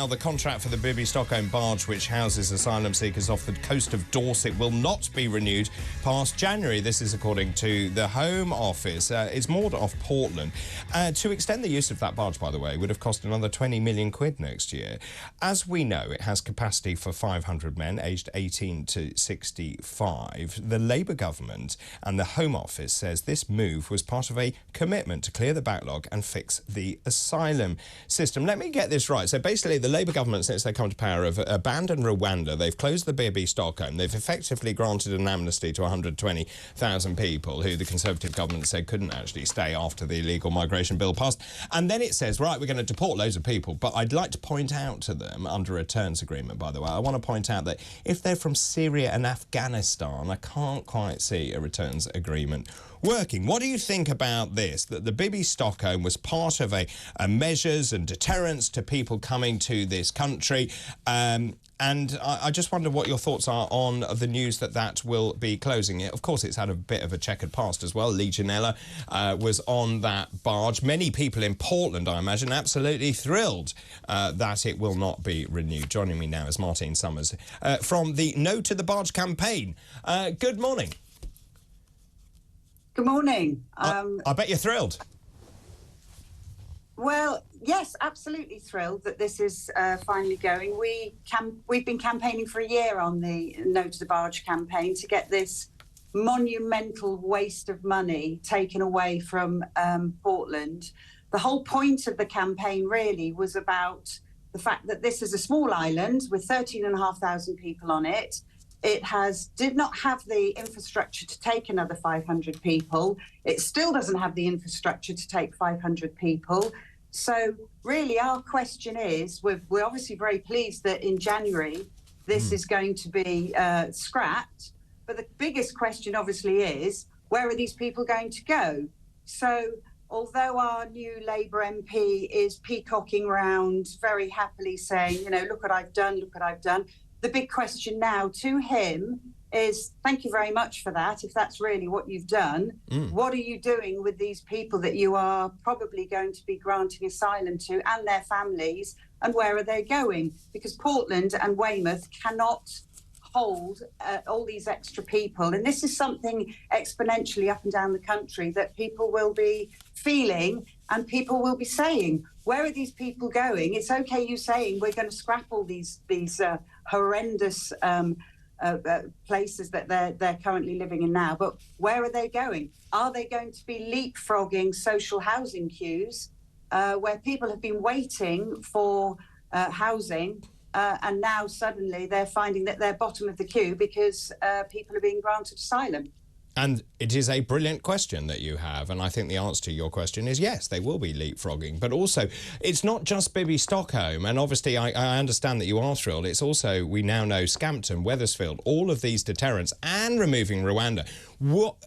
now, the contract for the Bibby Stockholm barge, which houses asylum seekers off the coast of Dorset, will not be renewed past January. This is according to the Home Office. It's moored off Portland. To extend the use of that barge, by the way, would have cost another 20 million quid next year. As we know, it has capacity for 500 men aged 18 to 65. The Labour government and the Home Office says this move was part of a commitment to clear the backlog and fix the asylum system. Let me get this right. So basically, the Labour government, since they come to power, have abandoned Rwanda. They've closed the Bibby Stockholm. They've effectively granted an amnesty to 120,000 people who the Conservative government said couldn't actually stay after the illegal migration bill passed. And then it says, right, we're going to deport loads of people. But I'd like to point out to them, under a terms agreement, by the way, I want to point out that if they're from Syria and Afghanistan, I can't quite see a returns agreement working. What do you think about this, that the Bibby Stockholm was part of a measures and deterrence to people coming to this country? And I just wonder what your thoughts are on the news that that will be closing it. Of course, it's had a bit of a checkered past as well. Legionella was on that barge. Many people in Portland, I imagine, absolutely thrilled that it will not be renewed. Joining me now is Martine Sommers from the No To The Barge campaign. Good morning. Good morning. I bet you're thrilled. Well, yes, absolutely thrilled that this is finally going. We've been campaigning for a year on the No To The Barge campaign to get this monumental waste of money taken away from Portland. The whole point of the campaign really was about the fact that this is a small island with 13,500 people on it. It did not have the infrastructure to take another 500 people. It still doesn't have the infrastructure to take 500 people. So really our question is, we're obviously very pleased that in January this is going to be scrapped. But the biggest question obviously is, where are these people going to go? So although our new Labour MP is peacocking around very happily saying, you know, look what I've done, look what I've done. The big question now to him is, thank you very much for that. If that's really what you've done, what are you doing with these people that you are probably going to be granting asylum to and their families, and where are they going? Because Portland and Weymouth cannot hold all these extra people. And this is something exponentially up and down the country that people will be feeling and people will be saying, where are these people going? It's okay you saying we're going to scrap all these horrendous places that they're currently living in now, but where are they going? Are they going to be leapfrogging social housing queues where people have been waiting for housing and now suddenly they're finding that they're bottom of the queue because people are being granted asylum? And it is a brilliant question that you have, and I think the answer to your question is yes, they will be leapfrogging. But also, it's not just Bibby Stockholm, and obviously I understand that you are thrilled. It's also, we now know, Scampton, Wethersfield, all of these deterrents, and removing Rwanda.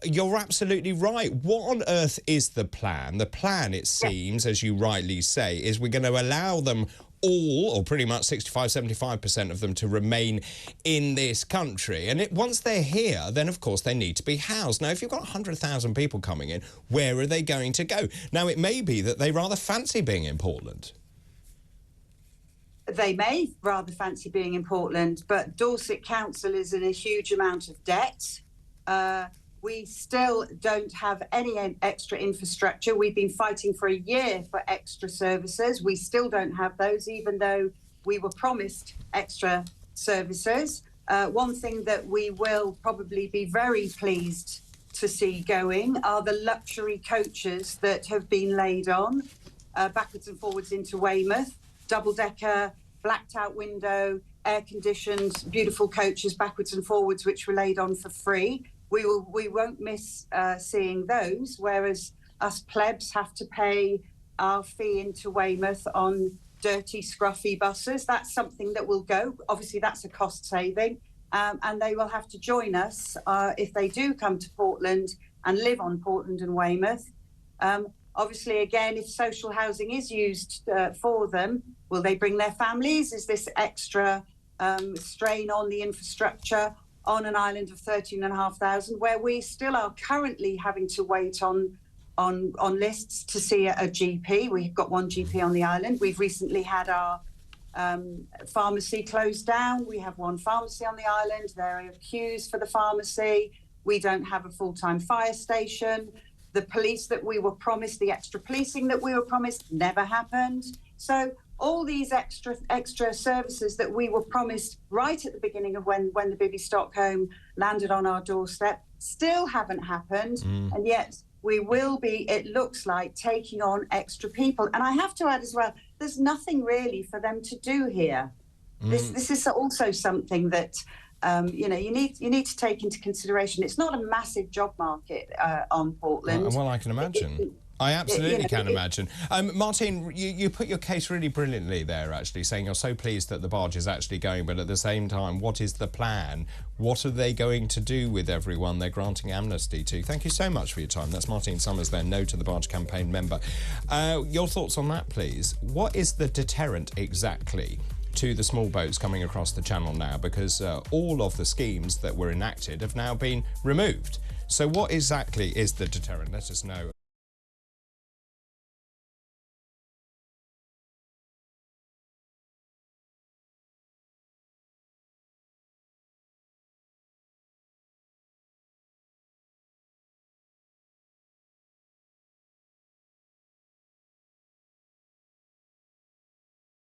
You're absolutely right. What on earth is the plan? The plan, it seems, as you rightly say, is we're going to allow them all, or pretty much 65-75% of them, to remain in this country. And once they're here, then of course they need to be housed. Now, if you've got 100,000 people coming in, where are they going to go? Now, it may be that they rather fancy being in Portland. They may rather fancy being in Portland, but Dorset Council is in a huge amount of debt. We still don't have any extra infrastructure. We've been fighting for a year for extra services. We still don't have those, even though we were promised extra services. One thing that we will probably be very pleased to see going are the luxury coaches that have been laid on backwards and forwards into Weymouth. Double-decker, blacked-out window, air-conditioned, beautiful coaches backwards and forwards, which were laid on for free. We won't miss seeing those, whereas us plebs have to pay our fee into Weymouth on dirty, scruffy buses. That's something that will go. Obviously, that's a cost saving, and they will have to join us if they do come to Portland and live on Portland and Weymouth. Obviously, again, if social housing is used for them, will they bring their families? Is this extra strain on the infrastructure on an island of 13,500, where we still are currently having to wait on lists to see a GP? We've got one GP on the island. We've recently had our Pharmacy closed down. We have one pharmacy on the island. There are queues for the pharmacy. We don't have a full-time fire station. The police that we were promised, the extra policing that we were promised, never happened. So all these extra services that we were promised right at the beginning of when the Bibby Stockholm landed on our doorstep still haven't happened. And yet we will be, it looks like, taking on extra people. And I have to add as well, there's nothing really for them to do here. This is also something that you know, you need to take into consideration. It's not a massive job market on Portland. Well, I can imagine. I absolutely can imagine. Martine, you put your case really brilliantly there, actually, saying you're so pleased that the barge is actually going, but at the same time, what is the plan? What are they going to do with everyone they're granting amnesty to? Thank you so much for your time. That's Martine Sommers there, No To The Barge campaign member. Your thoughts on that, please? What is the deterrent exactly to the small boats coming across the channel now? Because all of the schemes that were enacted have now been removed. So what exactly is the deterrent? Let us know.